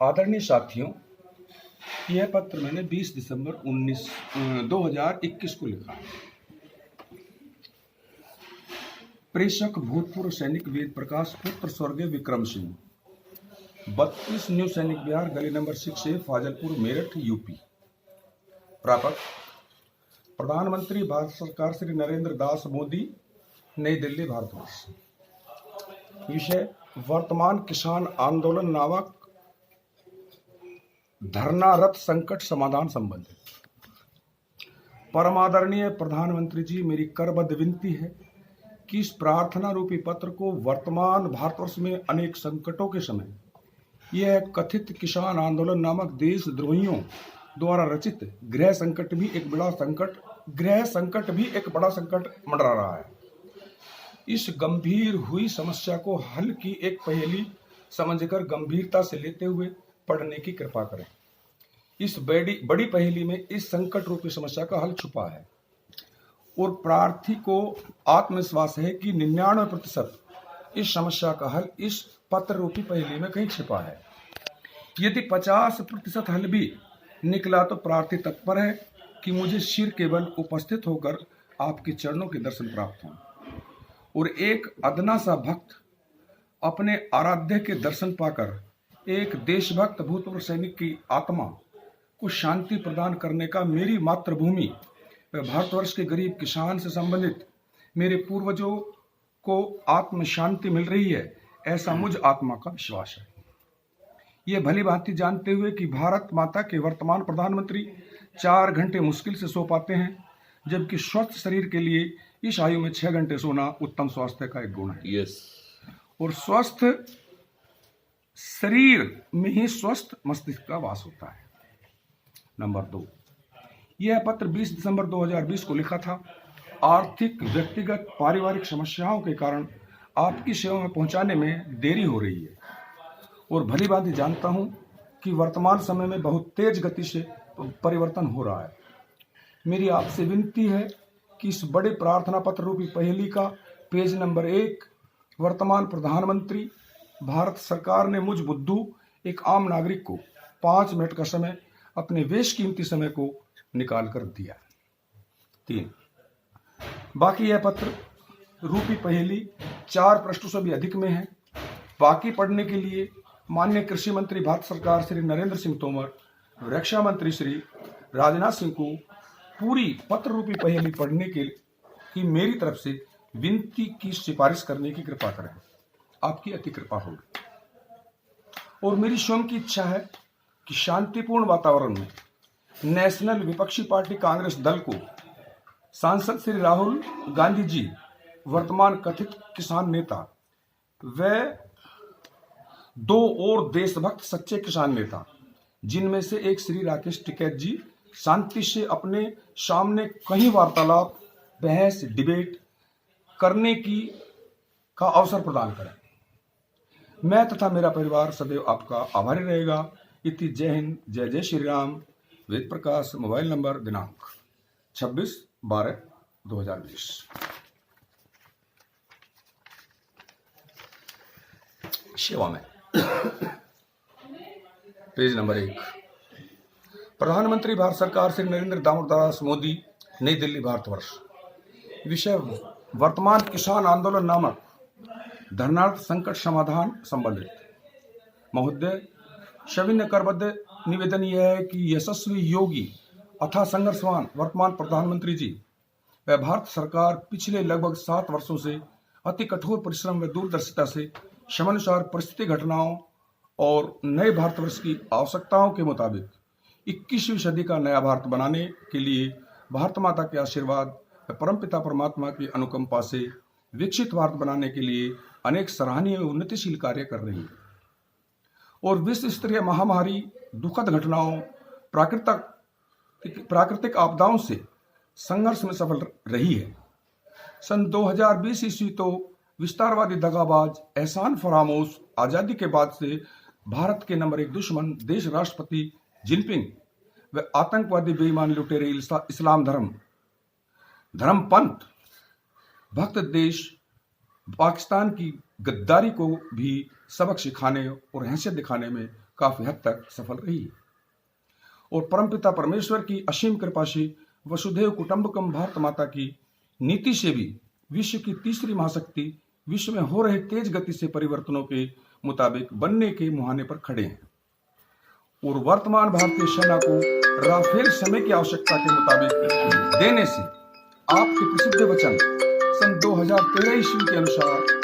आदरणीय साथियों, यह पत्र मैंने 20 दिसंबर 2021 को लिखा है। प्रेषक भूतपूर्व सैनिक वेद प्रकाश पुत्र स्वर्गीय विक्रम सिंह, 32 न्यू सैनिक विहार, गली number 6A, Fazalpur, Meerut, UP. प्रापक प्रधानमंत्री भारत सरकार श्री नरेंद्र दास मोदी, नई दिल्ली, भारतवर्ष। विषय वर्तमान किसान आंदोलन नामक धरनारत संकट समाधान संबंधित। परमादरणीय प्रधानमंत्री जी, मेरी करबद्ध विनती है कि इस प्रार्थना रूपी पत्र को वर्तमान भारतवर्ष में अनेक संकटों के समय यह कथित किसान आंदोलन नामक देशद्रोहियों द्वारा रचित गृह संकट भी एक बड़ा संकट मंडरा रहा है। इस गंभीर हुई समस्या को हल की एक पहेली समझकर गंभीरता से लेते हुए पढ़ने की कृपा करें। इस बड़ी पहेली में इस संकट रूपी समस्या का हल छुपा है और प्रार्थी को आत्मविश्वास है कि 99% इस समस्या का हल इस पत्र रूपी पहेली में कहीं छिपा है। यदि 50% हल भी निकला तो प्रार्थी तत्पर है कि मुझे सिर केवल उपस्थित होकर आपके चरणों के दर्शन प्राप्त हों और एक अदना सा भक्त अपने आराध्य के दर्शन पाकर एक देशभक्त भूतपूर्व सैनिक की आत्मा को शांति प्रदान करने का मेरी मातृभूमि व भारतवर्ष के गरीब किसान से संबंधित मेरे पूर्वजों को आत्म शांति मिल रही है, ऐसा मुझ आत्मा का विश्वास है। ये भली भांति जानते हुए कि भारत माता के वर्तमान प्रधानमंत्री 4 घंटे मुश्किल से सो पाते हैं, जबकि स्वस्थ शरीर के लिए इस आयु में 6 घंटे सोना उत्तम स्वास्थ्य का एक गुण है। और स्वस्थ शरीर में ही स्वस्थ मस्तिष्क का वास होता है। नंबर 2, यह पत्र 20 दिसंबर 2020 को लिखा था। आर्थिक, व्यक्तिगत, पारिवारिक समस्याओं के कारण आपकी सेवा में पहुंचाने में देरी हो रही है और भली भांति जानता हूं कि वर्तमान समय में बहुत तेज गति से परिवर्तन हो रहा है। मेरी आपसे विनती है कि इस बड़े प्रार्थना पत्र रूपी पहेली का पेज नंबर 1 वर्तमान प्रधानमंत्री भारत सरकार ने मुझ बुद्धू एक आम नागरिक को 5 मिनट का समय अपने बेशकीमती समय को निकाल कर दिया। 3, बाकी यह पत्र रूपी पहेली 4 पृष्ठों से भी अधिक में है। बाकी पढ़ने के लिए माननीय कृषि मंत्री भारत सरकार श्री नरेंद्र सिंह तोमर, रक्षा मंत्री श्री राजनाथ सिंह को पूरी पत्र रूपी पहेली पढ़ने की मेरी तरफ से विनती की सिफारिश करने की कृपा करें। आपकी अति कृपा होगी। और मेरी स्वयं की इच्छा है कि शांतिपूर्ण वातावरण में नेशनल विपक्षी पार्टी कांग्रेस दल को सांसद श्री राहुल गांधी जी, वर्तमान कथित किसान नेता, व 2 और देशभक्त सच्चे किसान नेता, जिनमें से एक श्री राकेश टिकैत जी, शांति से अपने सामने कहीं वार्तालाप, बहस, डिबेट करने का अवसर प्रदान करें। मैं तथा मेरा परिवार सदैव आपका आभारी रहेगा। इति जय हिंद, जय जय श्री राम। वेद प्रकाश, मोबाइल नंबर, दिनांक 26/12/2020। सेवा में पेज नंबर 1, प्रधानमंत्री भारत सरकार श्री नरेंद्र दामोदर दास मोदी, नई दिल्ली, भारतवर्ष। विषय वर्तमान किसान आंदोलन नामक धरनार्थ संकट समाधान संबंधित। महोदय, सविनय करबद्ध निवेदन यह है कि यशस्वी योगी अथवा संघर्षवान वर्तमान प्रधानमंत्री जी व भारत सरकार पिछले लगभग 7 वर्षों से अति कठोर परिश्रम व दूरदर्शिता से समयानुसार परिस्थिति, घटनाओं और नए भारतवर्ष की आवश्यकताओं के मुताबिक 21वीं सदी का नया भारत बनाने के लिए भारत माता के आशीर्वाद व परमपिता परमात्मा की अनुकंपा से विकसित भारत बनाने के लिए अनेक सराहनीय व उन्नतिशील कार्य कर रही है और विश्व स्तरीय महामारी, दुखद घटनाओं, प्राकृतिक आपदाओं से संघर्ष में सफल रही है। सन 2020 ईस्वी तो विस्तारवादी दगाबाज, एहसान फरामोश आजादी के बाद से भारत के नंबर 1 दुश्मन देश राष्ट्रपति जिनपिंग व आतंकवादी बेईमान लुटेरे इस्लाम धर्मपंथ भक्त देश पाकिस्तान की गद्दारी को भी सबक सिखाने और हैसियत दिखाने में काफी हद तक सफल रही है। और परमपिता परमेश्वर की असीम कृपा से वसुधैव कुटुंबकम भारत माता की नीति से भी विश्व की तीसरी महाशक्ति विश्व में हो रहे तेज गति से परिवर्तनों के मुताबिक बनने के मुहाने पर खड़े हैं। और वर्तमान भारतीय सेना को राफेल समय की आवश्यकता के मुताबिक देने से आपके प्रसिद्ध वचन सन 2013 ईस्वी के अनुसार